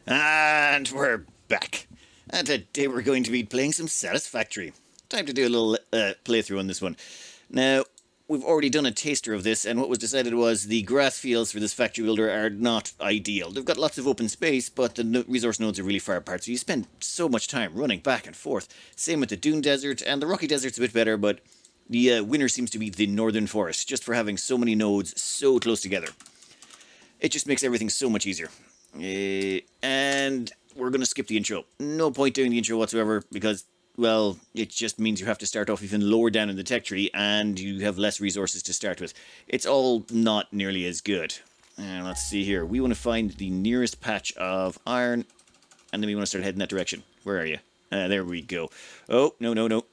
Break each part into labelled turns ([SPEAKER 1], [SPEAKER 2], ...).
[SPEAKER 1] And we're back. And today we're going to be playing some Satisfactory. Time to do a little playthrough on this one. Now, we've already done a taster of this, and what was decided was the grass fields for this factory builder are not ideal. They've got lots of open space, but the resource nodes are really far apart, so you spend so much time running back and forth. Same with the Dune Desert, and the Rocky Desert's a bit better, but the winner seems to be the Northern Forest, just for having so many nodes so close together. It just makes everything so much easier. And we're going to skip the intro. No point doing the intro whatsoever because, well, it just means you have to start off even lower down in the tech tree and you have less resources to start with. It's all not nearly as good. Let's see here. We want to find the nearest patch of iron and then we want to start heading that direction. Where are you? There we go. Oh, no.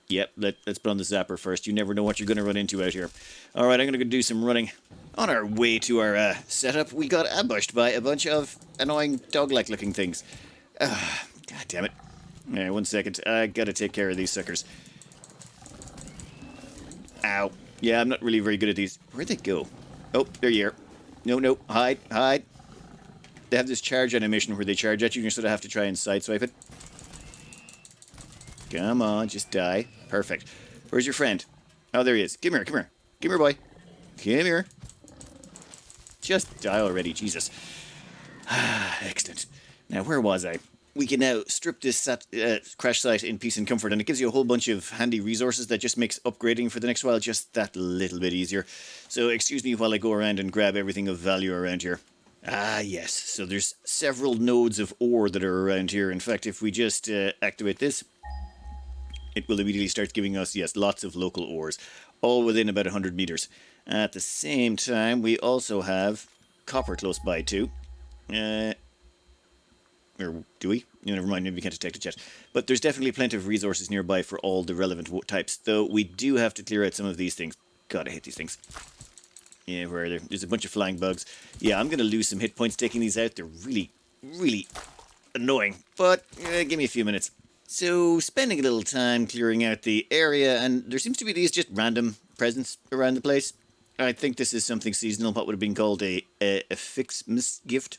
[SPEAKER 1] Yep, let's put on the zapper first. You never know what you're going to run into out here. All right, I'm going to go do some running. On our way to our setup, we got ambushed by a bunch of annoying dog-like looking things. God damn it. Yeah, 1 second. I got to take care of these suckers. Ow. Yeah, I'm not really very good at these. Where'd they go? Oh, they're here. No. Hide. They have this charge animation where they charge at you and you sort of have to try and sideswipe it. Come on, just die. Perfect. Where's your friend? Oh, there he is. Come here. Come here, boy. Come here. Just die already, Jesus. Excellent. Now, where was I? We can now strip this crash site in peace and comfort, and it gives you a whole bunch of handy resources that just makes upgrading for the next while just that little bit easier. So excuse me while I go around and grab everything of value around here. Ah, yes. So there's several nodes of ore that are around here. In fact, if we just activate this, it will immediately start giving us, yes, lots of local ores, all within about 100 meters. At the same time, we also have copper close by too. Or do we? Never mind, maybe we can't detect it yet. But there's definitely plenty of resources nearby for all the relevant types, though we do have to clear out some of these things. God, I hate these things. Yeah, where are they? There's a bunch of flying bugs. Yeah, I'm going to lose some hit points taking these out. They're really, really annoying. But give me a few minutes. So, spending a little time clearing out the area, and there seems to be these just random presents around the place. I think this is something seasonal, what would have been called a Fixmas gift.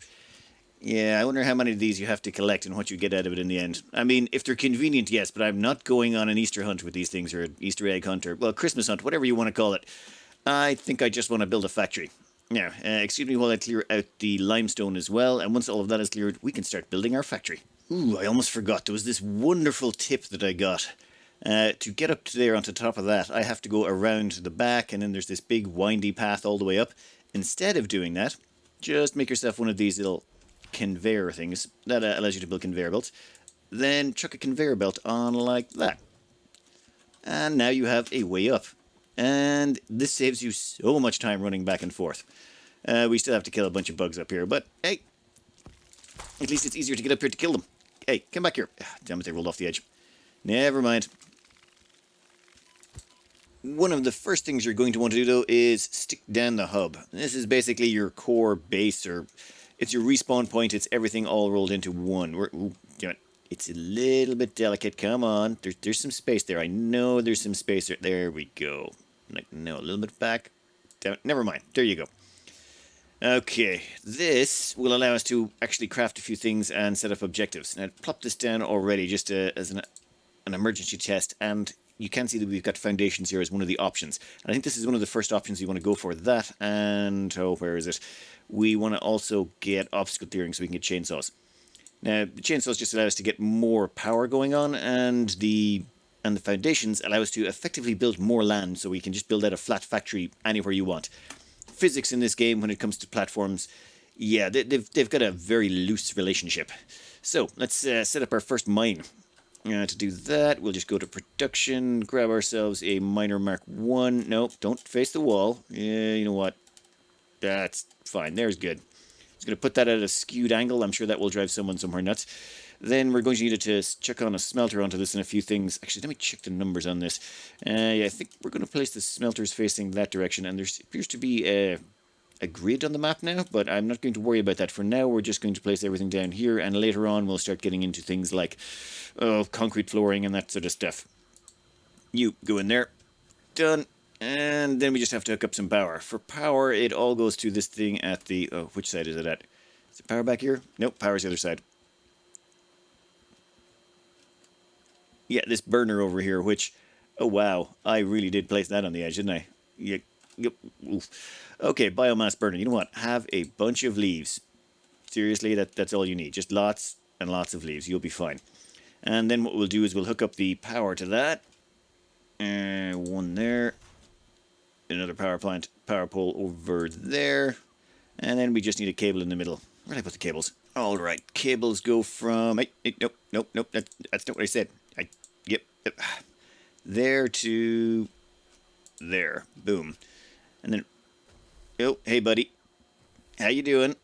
[SPEAKER 1] Yeah, I wonder how many of these you have to collect and what you get out of it in the end. I mean, if they're convenient, yes, but I'm not going on an Easter hunt with these things, or an Easter egg hunt, or, well, Christmas hunt, whatever you want to call it. I think I just want to build a factory. Now, excuse me while I clear out the limestone as well, and once all of that is cleared, we can start building our factory. Ooh, I almost forgot. There was this wonderful tip that I got. To get up to there onto top of that, I have to go around the back, and then there's this big windy path all the way up. Instead of doing that, just make yourself one of these little conveyor things that allows you to build conveyor belts. Then chuck a conveyor belt on like that. And now you have a way up. And this saves you so much time running back and forth. We still have to kill a bunch of bugs up here, but hey, at least it's easier to get up here to kill them. Hey, come back here. Damn it, they rolled off the edge. Never mind. One of the first things you're going to want to do, though, is stick down the hub. This is basically your core base, or it's your respawn point. It's everything all rolled into one. Ooh, damn it. It's a little bit delicate. Come on. There's some space there. I know there's some space there. There we go. Like, no, a little bit back. Damn it. Never mind. There you go. Okay, this will allow us to actually craft a few things and set up objectives. Now, I've plopped this down already just as an emergency test, and you can see that we've got foundations here as one of the options. And I think this is one of the first options you want to go for. That, and, oh, where is it? We want to also get obstacle clearing so we can get chainsaws. Now, the chainsaws just allow us to get more power going on, and the foundations allow us to effectively build more land, so we can just build out a flat factory anywhere you want. Physics in this game, when it comes to platforms, yeah, they've got a very loose relationship. So, let's set up our first mine. To do that, we'll just go to production, grab ourselves a miner Mark 1. No, don't face the wall. Yeah, you know what? That's fine. There's good. Just going to put that at a skewed angle. I'm sure that will drive someone somewhere nuts. Then we're going to need it to chuck on a smelter onto this and a few things. Actually, let me check the numbers on this. Yeah, I think we're going to place the smelters facing that direction, and there appears to be a grid on the map now, but I'm not going to worry about that for now. We're just going to place everything down here, and later on we'll start getting into things like concrete flooring and that sort of stuff. You go in there. Done. And then we just have to hook up some power. For power, it all goes to this thing at the... Oh, which side is it at? Is there power back here? Nope, power's the other side. Yeah, this burner over here, which, oh wow, I really did place that on the edge, didn't I? Yeah, yep. Oof. Okay, biomass burner. You know what? Have a bunch of leaves. Seriously, that's all you need. Just lots and lots of leaves. You'll be fine. And then what we'll do is we'll hook up the power to that. One there. Another power pole over there. And then we just need a cable in the middle. Where did I put the cables? All right, cables go from... Nope. That's not what I said. Yep. There to there. Boom. And then... Oh, hey, buddy. How you doing?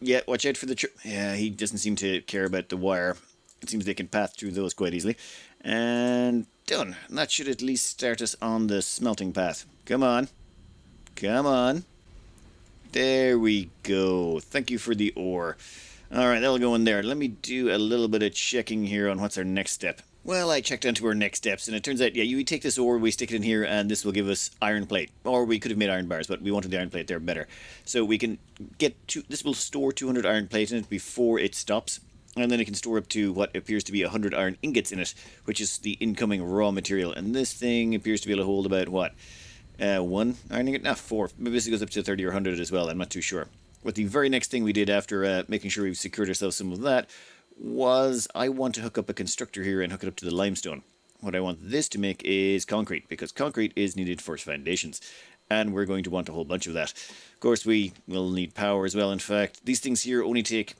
[SPEAKER 1] Yeah, watch out for the... Yeah, he doesn't seem to care about the wire. It seems they can pass through those quite easily. And done. And that should at least start us on the smelting path. Come on. Come on. There we go. Thank you for the ore. Alright, that'll go in there. Let me do a little bit of checking here on what's our next step. Well, I checked onto our next steps, and it turns out, yeah, you take this ore, we stick it in here, and this will give us iron plate. Or we could have made iron bars, but we wanted the iron plate there better. So we can get this will store 200 iron plate in it before it stops. And then it can store up to what appears to be 100 iron ingots in it, which is the incoming raw material. And this thing appears to be able to hold about, what? One iron ingot? Nah, 4. Maybe this goes up to 30 or 100 as well. I'm not too sure. But the very next thing we did after making sure we've secured ourselves some of that was I want to hook up a constructor here and hook it up to the limestone. What I want this to make is concrete, because concrete is needed for foundations. And we're going to want a whole bunch of that. Of course, we will need power as well. In fact, these things here only take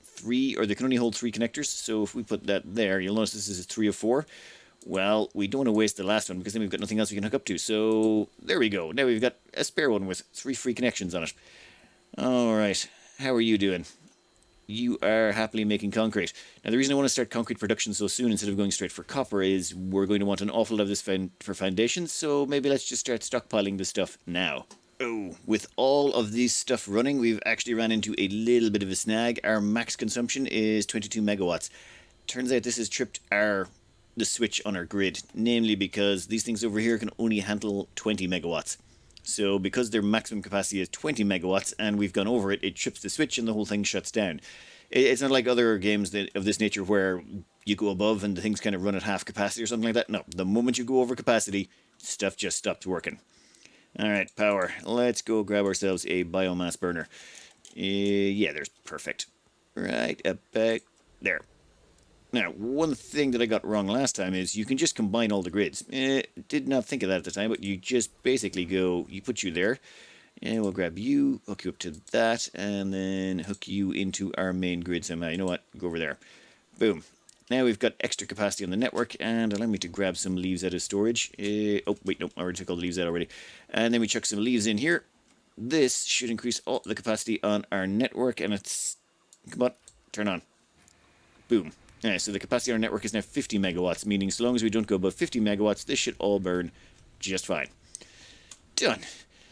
[SPEAKER 1] 3, or they can only hold 3 connectors. So if we put that there, you'll notice this is 3 of 4. Well, we don't want to waste the last one, because then we've got nothing else we can hook up to. So there we go. Now we've got a spare one with 3 free connections on it. Alright, how are you doing? You are happily making concrete. Now the reason I want to start concrete production so soon instead of going straight for copper is we're going to want an awful lot of this for foundations, so maybe let's just start stockpiling this stuff now. Oh, with all of this stuff running, we've actually ran into a little bit of a snag. Our max consumption is 22 megawatts. Turns out this has tripped the switch on our grid, namely because these things over here can only handle 20 megawatts. So because their maximum capacity is 20 megawatts and we've gone over it, it trips the switch and the whole thing shuts down. It's not like other games of this nature where you go above and the things kind of run at half capacity or something like that. No, the moment you go over capacity, stuff just stops working. Alright, power. Let's go grab ourselves a biomass burner. Yeah, there's perfect. Right about there. Now, one thing that I got wrong last time is you can just combine all the grids. Did not think of that at the time, but you just basically go, you put you there, and we'll grab you, hook you up to that, and then hook you into our main grid somehow. You know what? Go over there. Boom. Now we've got extra capacity on the network, and allow me to grab some leaves out of storage. Oh, wait, no, I already took all the leaves out already. And then we chuck some leaves in here. This should increase all the capacity on our network, and it's... Come on, turn on. Boom. Yeah, so the capacity on our network is now 50 megawatts, meaning so long as we don't go above 50 megawatts, this should all burn just fine. Done.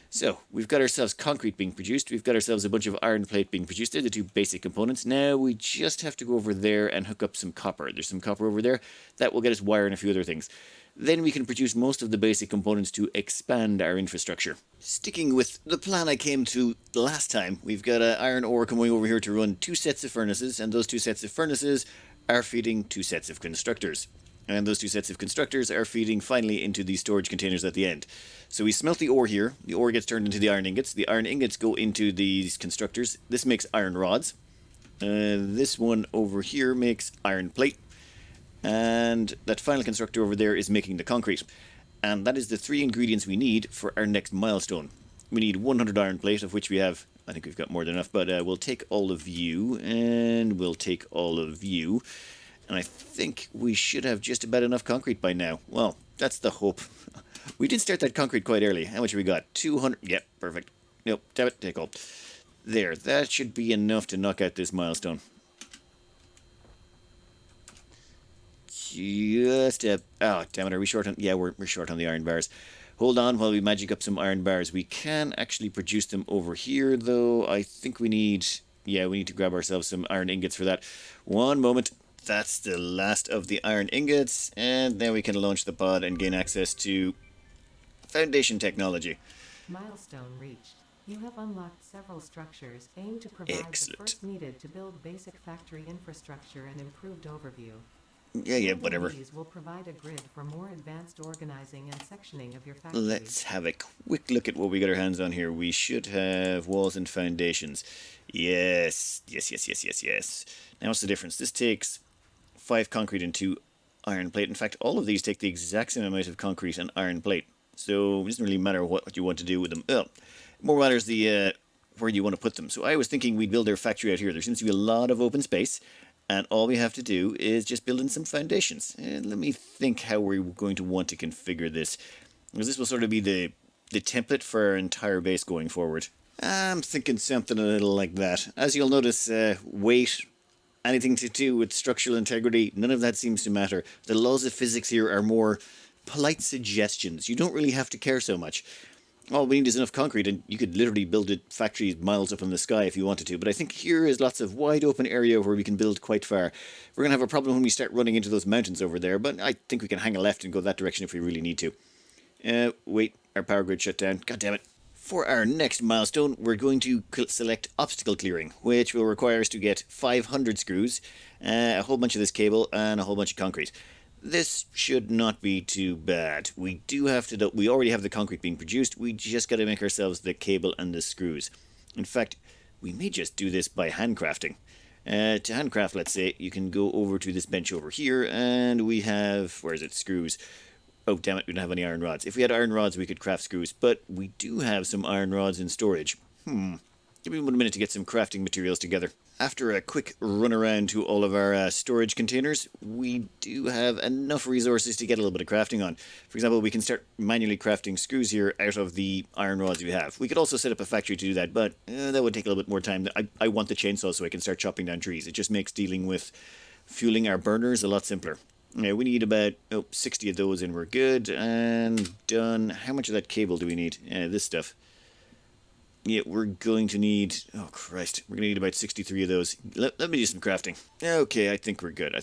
[SPEAKER 1] So, we've got ourselves concrete being produced, we've got ourselves a bunch of iron plate being produced. They're the 2 basic components. Now we just have to go over there and hook up some copper. There's some copper over there. That will get us wire and a few other things. Then we can produce most of the basic components to expand our infrastructure. Sticking with the plan I came to last time, we've got iron ore coming over here to run 2 sets of furnaces, and those 2 sets of furnaces are feeding 2 sets of constructors. And those 2 sets of constructors are feeding finally into these storage containers at the end. So we smelt the ore here. The ore gets turned into the iron ingots. The iron ingots go into these constructors. This makes iron rods. This one over here makes iron plate. And that final constructor over there is making the concrete. And that is the 3 ingredients we need for our next milestone. We need 100 iron plate, of which we have... I think we've got more than enough, but we'll take all of you, and we'll take all of you. And I think we should have just about enough concrete by now. Well, that's the hope. We did start that concrete quite early. How much have we got? 200. Yep, perfect. Nope, damn it, take all. There, that should be enough to knock out this milestone. Just a... Oh, damn it, are we short on... Yeah, we're short on the iron bars. Hold on while we magic up some iron bars. We can actually produce them over here, though. I think we need... Yeah, we need to grab ourselves some iron ingots for that. One moment. That's the last of the iron ingots. And now we can launch the pod and gain access to foundation technology.
[SPEAKER 2] Milestone reached. You have unlocked several structures aimed to provide the
[SPEAKER 1] Excellent.
[SPEAKER 2] first needed to build basic factory infrastructure and improved overview.
[SPEAKER 1] Yeah,
[SPEAKER 2] Building
[SPEAKER 1] whatever.
[SPEAKER 2] these will provide a grid for more advanced organizing and sectioning of your factories.
[SPEAKER 1] Let's have a quick look at what we got our hands on here. We should have walls and foundations. Yes, yes, yes, yes, yes, yes. Now what's the difference? This takes 5 concrete and 2 iron plate. In fact, all of these take the exact same amount of concrete and iron plate. So it doesn't really matter what you want to do with them. More matters the where you want to put them. So I was thinking we'd build our factory out here. There seems to be a lot of open space, and all we have to do is just build in some foundations. And let me think how we're going to want to configure this, because this will sort of be the template for our entire base going forward. I'm thinking something a little like that. As you'll notice, weight, anything to do with structural integrity, none of that seems to matter. The laws of physics here are more polite suggestions. You don't really have to care so much. All we need is enough concrete, and you could literally build a factory miles up in the sky if you wanted to. But I think here is lots of wide open area where we can build quite far. We're going to have a problem when we start running into those mountains over there, but I think we can hang a left and go that direction if we really need to. Wait, our power grid shut down. God damn it. For our next milestone, we're going to select obstacle clearing, which will require us to get 500 screws, a whole bunch of this cable, and a whole bunch of concrete. This should not be too bad. We already have the concrete being produced. We just got to make ourselves the cable and the screws. In fact, we may just do this by handcrafting. To handcraft, let's say, you can go over to this bench over here, and we have, where is it, screws. Oh, damn it, we don't have any iron rods. If we had iron rods, we could craft screws, but we do have some iron rods in storage. Give me 1 minute to get some crafting materials together. After a quick run around to all of our storage containers, we do have enough resources to get a little bit of crafting on. For example, we can start manually crafting screws here out of the iron rods we have. We could also set up a factory to do that, but that would take a little bit more time. I want the chainsaw so I can start chopping down trees. It just makes dealing with fueling our burners a lot simpler. Yeah, we need about 60 of those and we're good. And done. How much of that cable do we need? This stuff. Yeah, we're going to need... Oh, Christ. We're going to need about 63 of those. Let me do some crafting. Okay, I think we're good.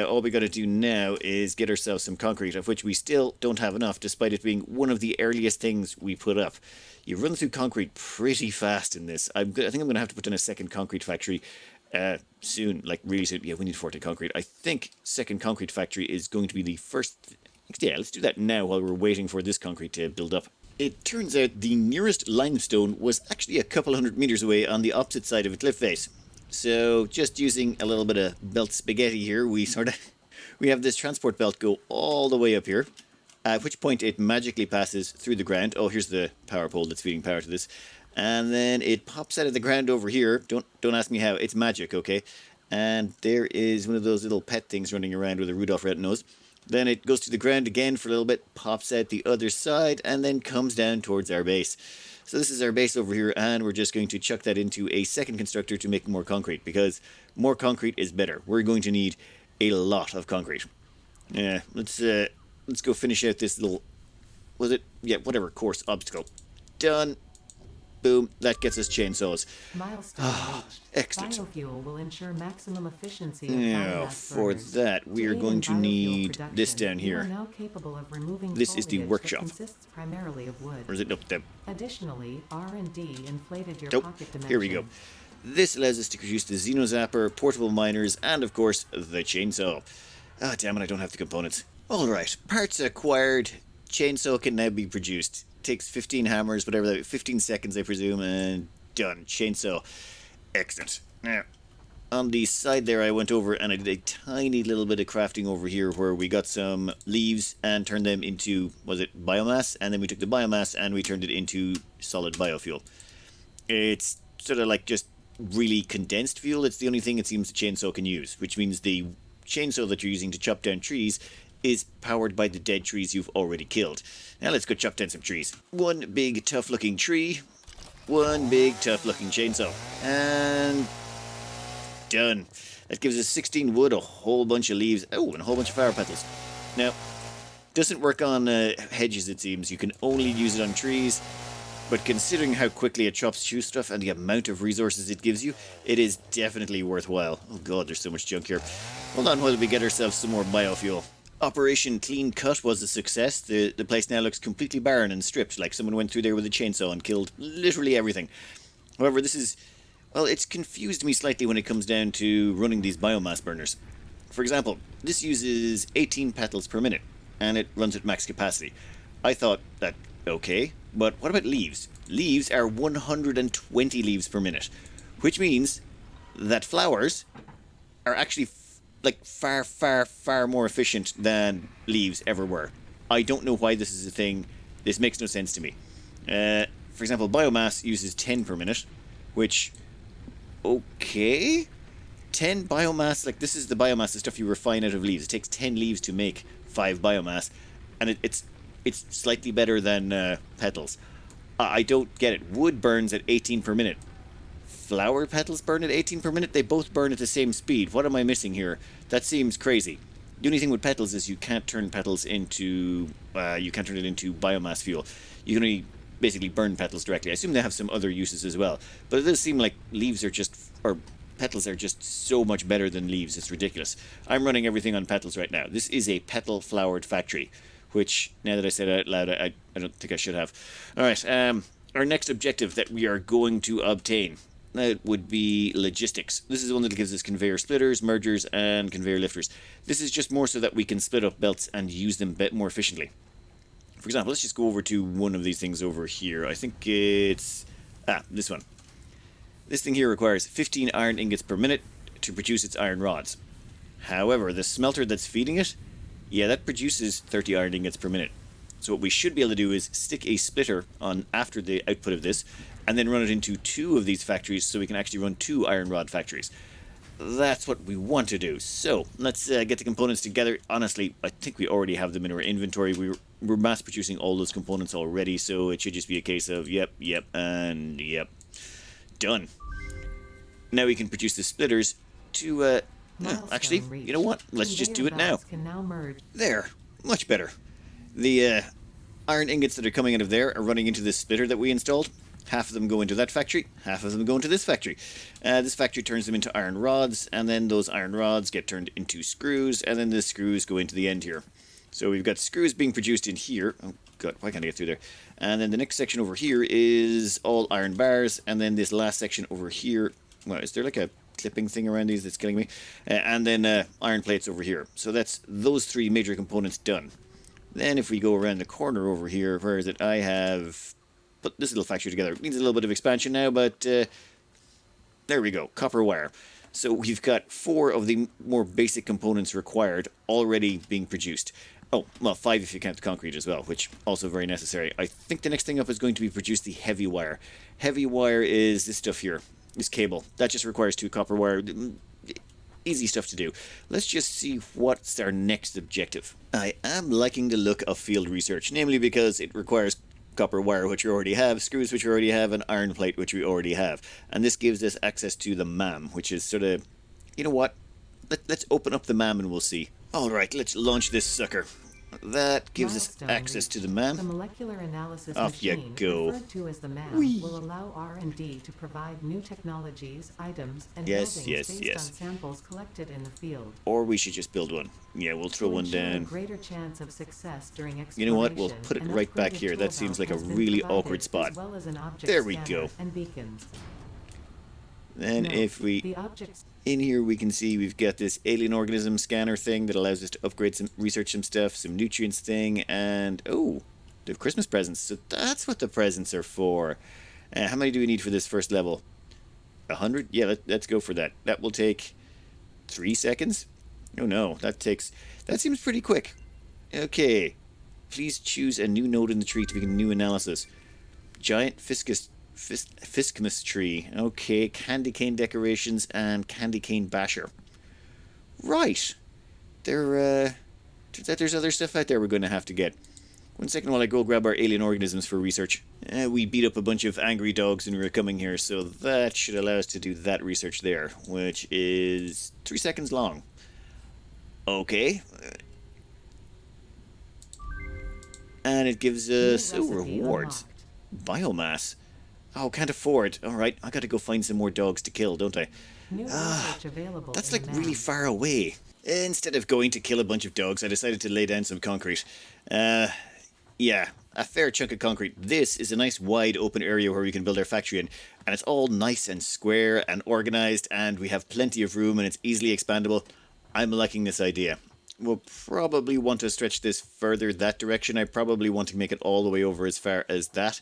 [SPEAKER 1] All we got to do now is get ourselves some concrete, of which we still don't have enough, despite it being one of the earliest things we put up. You run through concrete pretty fast in this. I think I'm going to have to put in a second concrete factory soon, like really soon. Yeah, we need 40 concrete. I think second concrete factory is going to be the first... Yeah, let's do that now while we're waiting for this concrete to build up. It turns out the nearest limestone was actually a couple hundred meters away on the opposite side of a cliff face. So just using a little bit of belt spaghetti here, we have this transport belt go all the way up here, at which point it magically passes through the ground. Oh, here's the power pole that's feeding power to this. And then it pops out of the ground over here. Don't ask me how. It's magic, okay? And there is one of those little pet things running around with a Rudolph red nose. Then it goes to the ground again for a little bit, pops out the other side, and then comes down towards our base. So this is our base over here, and we're just going to chuck that into a second constructor to make more concrete, because more concrete is better. We're going to need a lot of concrete. Yeah, let's go finish out this little... Was it? Yeah, whatever, course obstacle. Done. Boom, that gets us chainsaws.
[SPEAKER 2] Milestone reached.
[SPEAKER 1] Excellent.
[SPEAKER 2] Biofuel will ensure maximum efficiency of
[SPEAKER 1] Now,
[SPEAKER 2] biomass
[SPEAKER 1] for
[SPEAKER 2] burners.
[SPEAKER 1] that, we are
[SPEAKER 2] aid
[SPEAKER 1] going
[SPEAKER 2] in
[SPEAKER 1] to
[SPEAKER 2] biofuel
[SPEAKER 1] need
[SPEAKER 2] production,
[SPEAKER 1] this down
[SPEAKER 2] you are
[SPEAKER 1] here.
[SPEAKER 2] now capable of removing
[SPEAKER 1] This is the
[SPEAKER 2] foliage
[SPEAKER 1] workshop.
[SPEAKER 2] that consists primarily of wood.
[SPEAKER 1] Or is it? Nope, there.
[SPEAKER 2] Additionally, R&D inflated your
[SPEAKER 1] Nope.
[SPEAKER 2] pocket dimension.
[SPEAKER 1] Here we go. This allows us to produce the Xenozapper, portable miners, and of course, the chainsaw. Ah, damn it, I don't have the components. Alright, parts acquired. Chainsaw can now be produced. Takes 15 hammers, whatever, 15 seconds I presume, and done. Chainsaw. Excellent. Now, on the side there I went over and I did a tiny little bit of crafting over here where we got some leaves and turned them into, was it biomass? And then we took the biomass and we turned it into solid biofuel. It's sort of like just really condensed fuel. It's the only thing it seems the chainsaw can use, which means the chainsaw that you're using to chop down trees is powered by the dead trees you've already killed. Now let's go chop down some trees. One big tough looking tree, one big tough looking chainsaw, and done. That gives us 16 wood, a whole bunch of leaves, and a whole bunch of flower petals. Now, doesn't work on hedges it seems. You can only use it on trees, but considering how quickly it chops through stuff and the amount of resources it gives you, it is definitely worthwhile. Oh god, there's so much junk here. Hold on while we get ourselves some more biofuel. Operation Clean Cut was a success. The place now looks completely barren and stripped, like someone went through there with a chainsaw and killed literally everything. However, this is, well, it's confused me slightly when it comes down to running these biomass burners. For example, this uses 18 petals per minute, and it runs at max capacity. I thought that, okay, but what about leaves? Leaves are 120 leaves per minute, which means that flowers are actually like far, far, far more efficient than leaves ever were. I don't know why this is a thing. This makes no sense to me. For example, biomass uses 10 per minute, which, okay, 10 biomass, like this is the biomass, the stuff you refine out of leaves. It takes 10 leaves to make 5 biomass, and it's slightly better than petals. I don't get it. Wood burns at 18 per minute. Flower petals burn at 18 per minute? They both burn at the same speed. What am I missing here? That seems crazy. The only thing with petals is you can't turn petals into you can't turn it into biomass fuel. You can only basically burn petals directly. I assume they have some other uses as well, but it does seem like leaves are just, or petals are just so much better than leaves. It's ridiculous. I'm running everything on petals right now. This is a petal flowered factory, which now that I said it out loud, I don't think I should have. All right. Our next objective that we are going to obtain, that would be logistics. This is the one that gives us conveyor splitters, mergers, and conveyor lifters. This is just more so that we can split up belts and use them a bit more efficiently. For example, let's just go over to one of these things over here. I think it's... this one. This thing here requires 15 iron ingots per minute to produce its iron rods. However, the smelter that's feeding it, yeah, that produces 30 iron ingots per minute. So what we should be able to do is stick a splitter on after the output of this, and then run it into 2 of these factories so we can actually run 2 iron rod factories. That's what we want to do. So let's get the components together. Honestly, I think we already have them in our inventory. We're mass producing all those components already, so it should just be a case of yep, and yep. Done. Now we can produce the splitters to, actually, you know what? Let's just do it now.
[SPEAKER 2] Can now merge.
[SPEAKER 1] There. Much better. The iron ingots that are coming out of there are running into this splitter that we installed. Half of them go into that factory, half of them go into this factory. This factory turns them into iron rods, and then those iron rods get turned into screws, and then the screws go into the end here. So we've got screws being produced in here. Oh god, why can't I get through there? And then the next section over here is all iron bars, and then this last section over here, well, is there like a clipping thing around these that's killing me? And then iron plates over here. So that's those 3 major components done. Then if we go around the corner over here, where is it? I have put this little factory together. It needs a little bit of expansion now, but there we go, copper wire. So we've got 4 of the more basic components required already being produced. Oh, well, 5 if you count the concrete as well, which also very necessary. I think the next thing up is going to be produce the heavy wire. Heavy wire is this stuff here, this cable. That just requires 2 copper wire. Easy stuff to do. Let's just see what's our next objective. I am liking the look of field research, namely because it requires copper wire, which we already have, screws, which we already have, and iron plate, which we already have. And this gives us access to the MAM, which is sort of, you know what? Let's open up the MAM and we'll see. Alright, let's launch this sucker. That gives
[SPEAKER 2] Milestone
[SPEAKER 1] us access
[SPEAKER 2] reached.
[SPEAKER 1] to the MAM.
[SPEAKER 2] The molecular analysis
[SPEAKER 1] Off ya
[SPEAKER 2] machine,
[SPEAKER 1] go.
[SPEAKER 2] referred to as the MAM,
[SPEAKER 1] Whee!
[SPEAKER 2] will allow R&D to provide new technologies, items, and
[SPEAKER 1] Yes,
[SPEAKER 2] buildings
[SPEAKER 1] yes,
[SPEAKER 2] based
[SPEAKER 1] yes.
[SPEAKER 2] on samples collected in the field.
[SPEAKER 1] Or we should just build one. Yeah, we'll throw
[SPEAKER 2] To
[SPEAKER 1] one
[SPEAKER 2] ensure a
[SPEAKER 1] down.
[SPEAKER 2] greater chance of success during
[SPEAKER 1] You know what? We'll
[SPEAKER 2] exploration,
[SPEAKER 1] put it
[SPEAKER 2] an
[SPEAKER 1] right back
[SPEAKER 2] upgraded
[SPEAKER 1] here. That
[SPEAKER 2] tool
[SPEAKER 1] seems
[SPEAKER 2] belt
[SPEAKER 1] like a
[SPEAKER 2] has been
[SPEAKER 1] really
[SPEAKER 2] provided,
[SPEAKER 1] awkward spot.
[SPEAKER 2] As well as an object
[SPEAKER 1] There we
[SPEAKER 2] scanner
[SPEAKER 1] go.
[SPEAKER 2] and beacons.
[SPEAKER 1] Then
[SPEAKER 2] Note,
[SPEAKER 1] if we...
[SPEAKER 2] the objects
[SPEAKER 1] In here we can see we've got this alien organism scanner thing that allows us to upgrade some, research some stuff, some nutrients thing, and oh, they have Christmas presents. So that's what the presents are for. How many do we need for this first level? 100? Yeah, let's go for that. That will take 3 seconds. Oh no, that seems pretty quick. Okay, please choose a new node in the tree to begin new analysis. Giant Fiscamus tree. Okay, candy cane decorations and candy cane basher. Right. Turns out there's other stuff out there we're going to have to get. 1 second while I go grab our alien organisms for research. We beat up a bunch of angry dogs when we were coming here, so that should allow us to do that research there, which is 3 seconds long. Okay. And it gives us rewards. Biomass. Oh, can't afford. Alright, I gotta go find some more dogs to kill, don't I?
[SPEAKER 2] new research available
[SPEAKER 1] That's
[SPEAKER 2] in
[SPEAKER 1] like
[SPEAKER 2] the
[SPEAKER 1] really
[SPEAKER 2] map.
[SPEAKER 1] far away. Instead of going to kill a bunch of dogs, I decided to lay down some concrete. Yeah, a fair chunk of concrete. This is a nice wide open area where we can build our factory in, and it's all nice and square and organized, and we have plenty of room and it's easily expandable. I'm liking this idea. We'll probably want to stretch this further that direction. I probably want to make it all the way over as far as that.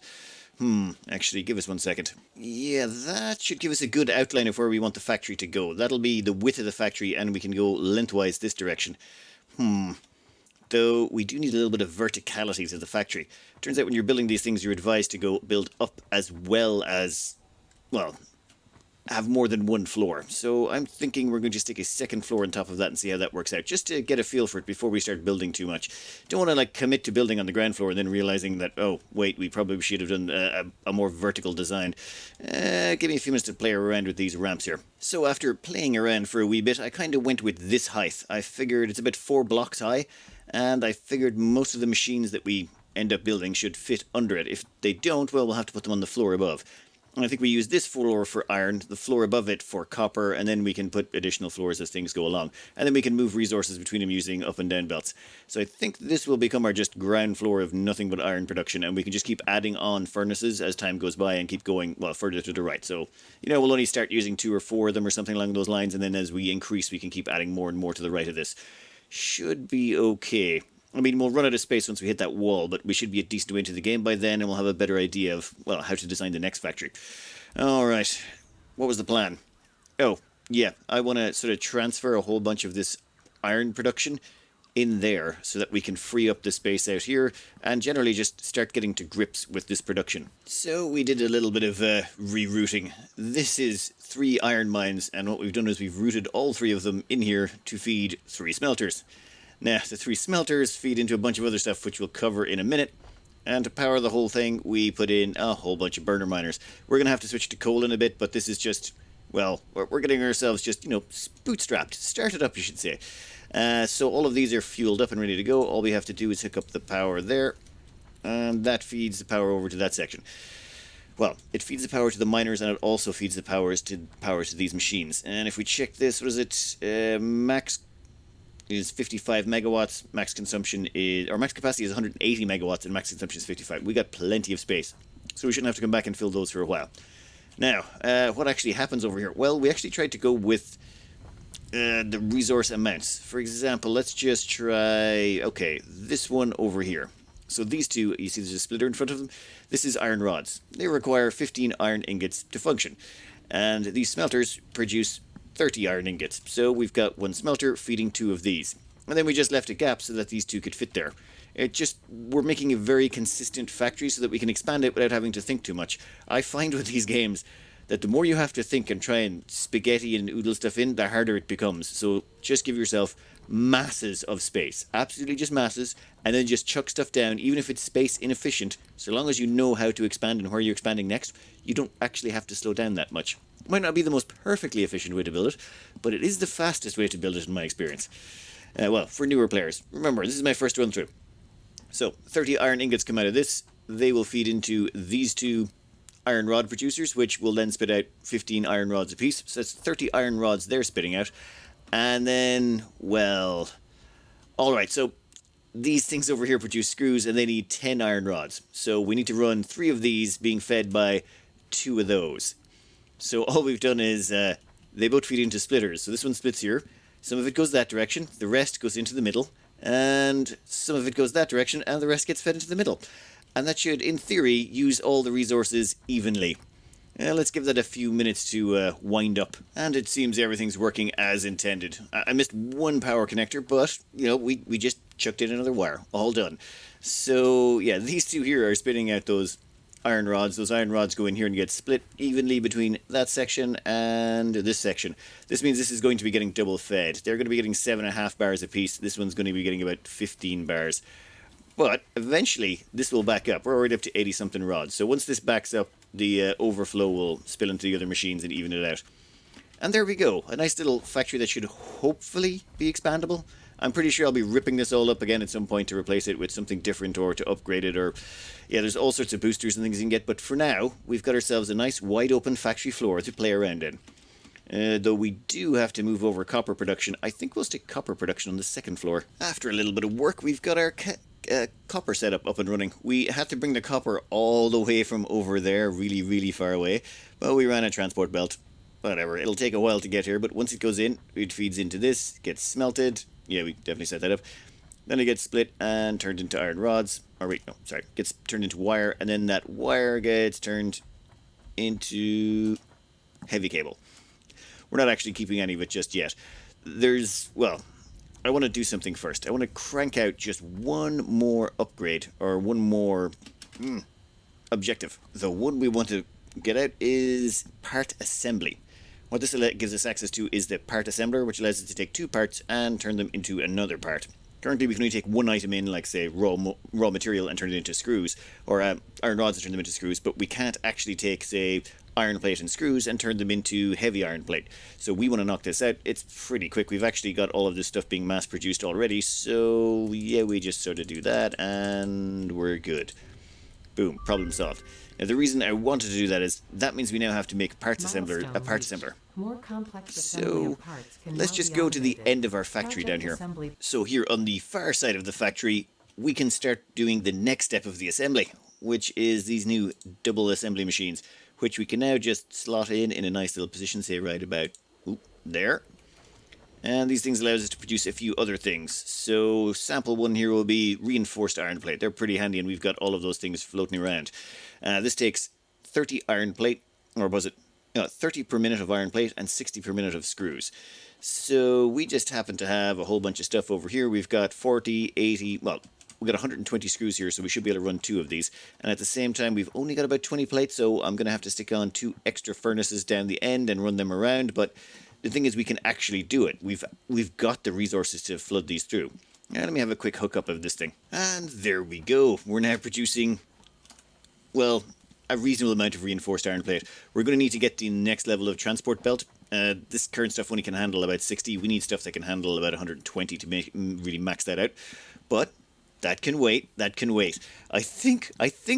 [SPEAKER 1] Actually, give us 1 second. Yeah, that should give us a good outline of where we want the factory to go. That'll be the width of the factory, and we can go lengthwise this direction. Though we do need a little bit of verticality to the factory. Turns out when you're building these things, you're advised to go build up as well as, well, have more than one floor. So I'm thinking we're going to stick a second floor on top of that and see how that works out, just to get a feel for it before we start building too much. Don't want to commit to building on the ground floor and then realizing that, oh wait, we probably should have done a more vertical design. Give me a few minutes to play around with these ramps here. So after playing around for a wee bit, I kind of went with this height. I figured it's about 4 blocks high, and I figured most of the machines that we end up building should fit under it. If they don't, well, we'll have to put them on the floor above. And I think we use this floor for iron, the floor above it for copper, and then we can put additional floors as things go along. And then we can move resources between them using up and down belts. So I think this will become our just ground floor of nothing but iron production, and we can just keep adding on furnaces as time goes by and keep going, well, further to the right. So, we'll only start using 2 or 4 of them or something along those lines, and then as we increase, we can keep adding more and more to the right of this. Should be okay. I mean, we'll run out of space once we hit that wall, but we should be a decent way into the game by then, and we'll have a better idea of, well, how to design the next factory. Alright, what was the plan? Oh, yeah, I want to sort of transfer a whole bunch of this iron production in there so that we can free up the space out here and generally just start getting to grips with this production. So we did a little bit of rerouting. This is 3 iron mines, and what we've done is we've routed all 3 of them in here to feed 3 smelters. Now, the 3 smelters feed into a bunch of other stuff, which we'll cover in a minute. And to power the whole thing, we put in a whole bunch of burner miners. We're going to have to switch to coal in a bit, but this is just, well, we're getting ourselves just, bootstrapped. Started up, you should say. So all of these are fueled up and ready to go. All we have to do is hook up the power there. And that feeds the power over to that section. Well, it feeds the power to the miners, and it also feeds the powers to these machines. And if we check this, what is it? Max is 55 megawatts. Max consumption is, or max capacity is 180 megawatts, and max consumption is 55. We got plenty of space, so we shouldn't have to come back and fill those for a while. Now, what actually happens over here? Well, we actually tried to go with the resource amounts. For example, let's just try, okay, this one over here. So these 2, you see there's a splitter in front of them. This is iron rods. They require 15 iron ingots to function, and these smelters produce 30 iron ingots. So we've got 1 smelter feeding 2 of these. And then we just left a gap so that these 2 could fit there. We're making a very consistent factory so that we can expand it without having to think too much. I find with these games that the more you have to think and try and spaghetti and oodle stuff in, the harder it becomes. So just give yourself masses of space. Absolutely just masses. And then just chuck stuff down, even if it's space inefficient. So long as you know how to expand and where you're expanding next, you don't actually have to slow down that much. Might not be the most perfectly efficient way to build it, but it is the fastest way to build it in my experience. Well, for newer players. Remember, this is my first run through. So, 30 iron ingots come out of this. They will feed into these 2 iron rod producers, which will then spit out 15 iron rods apiece. So that's 30 iron rods they're spitting out. And then, well, alright, so these things over here produce screws, and they need 10 iron rods. So we need to run 3 of these being fed by 2 of those. So all we've done is they both feed into splitters. So this one splits here. Some of it goes that direction. The rest goes into the middle. And some of it goes that direction, and the rest gets fed into the middle. And that should, in theory, use all the resources evenly. Let's give that a few minutes to wind up. And it seems everything's working as intended. I missed 1 power connector, but, we just chucked in another wire. All done. So, yeah, these 2 here are spitting out those iron rods. Those iron rods go in here and get split evenly between that section and this section. This means this is going to be getting double fed. They're going to be getting 7.5 bars apiece. This one's going to be getting about 15 bars. But eventually this will back up. We're already up to 80 something rods. So once this backs up, the overflow will spill into the other machines and even it out. And there we go. A nice little factory that should hopefully be expandable. I'm pretty sure I'll be ripping this all up again at some point to replace it with something different or to upgrade it, or yeah, there's all sorts of boosters and things you can get, but for now we've got ourselves a nice wide open factory floor to play around in. Though we do have to move over copper production. I think we'll stick copper production on the second floor. After a little bit of work, we've got our copper setup up and running. We had to bring the copper all the way from over there, really, really far away. But we ran a transport belt. Whatever, it'll take a while to get here, but once it goes in, it feeds into this, gets smelted. Yeah, we definitely set that up. Then it gets split and turned into iron rods. Or wait, no, sorry. Gets turned into wire, and then that wire gets turned into heavy cable. We're not actually keeping any of it just yet. Well, I want to do something first. I want to crank out just one more upgrade, or one more objective. The one we want to get out is part assembly. What this gives us access to is the part assembler, which allows us to take two parts and turn them into another part. Currently, we can only take one item in, like, say, raw material and turn it into screws, or iron rods and turn them into screws, but we can't actually take, say, iron plate and screws and turn them into heavy iron plate. So we want to knock this out. It's pretty quick. We've actually got all of this stuff being mass-produced already, so yeah, we just sort of do that, and we're good. Boom, problem solved. Now, the reason I wanted to do that is that means we now have to make a parts assembler.
[SPEAKER 2] More complex assembly of parts can
[SPEAKER 1] let's
[SPEAKER 2] now
[SPEAKER 1] just
[SPEAKER 2] be
[SPEAKER 1] go to the
[SPEAKER 2] automated.
[SPEAKER 1] end of our factory down here.
[SPEAKER 2] Assembly.
[SPEAKER 1] So here on the far side of the factory, we can start doing the next step of the assembly, which is these new double assembly machines, which we can now just slot in a nice little position, say right about there. And these things allow us to produce a few other things. So sample one here will be reinforced iron plate. They're pretty handy, and we've got all of those things floating around. This takes 30 iron plate, or was it 30 per minute of iron plate and 60 per minute of screws. So we just happen to have a whole bunch of stuff over here. We've got 40, 80, well, we've got 120 screws here, so we should be able to run two of these. And at the same time, we've only got about 20 plates, so I'm going to have to stick on 2 extra furnaces down the end and run them around. But the thing is, we can actually do it. We've got the resources to flood these through. Now, let me have a quick hookup of this thing. And there we go. We're now producing, well, a reasonable amount of reinforced iron plate. We're going to need to get the next level of transport belt. This current stuff only can handle about 60. We need stuff that can handle about 120 to really max that out. But that can wait. That can wait. I think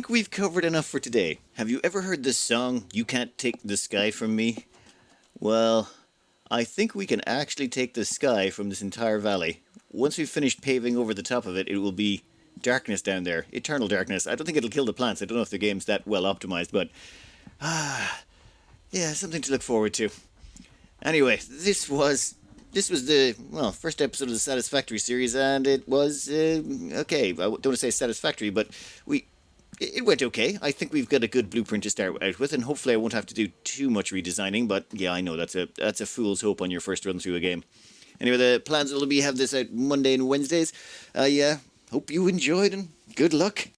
[SPEAKER 1] we've covered enough for today. Have you ever heard this song, "You Can't Take the Sky From Me"? Well, I think we can actually take the sky from this entire valley. Once we've finished paving over the top of it, it will be darkness down there. Eternal darkness. I don't think it'll kill the plants. I don't know if the game's that well optimized, but yeah, something to look forward to. Anyway, this was the, well, first episode of the Satisfactory series, and it was okay. I don't want to say satisfactory, but it went okay. I think we've got a good blueprint to start out with, and hopefully I won't have to do too much redesigning. But yeah, I know that's a fool's hope on your first run through a game. Anyway, the plans will be have this out Monday and Wednesdays. Yeah, hope you enjoyed, and good luck.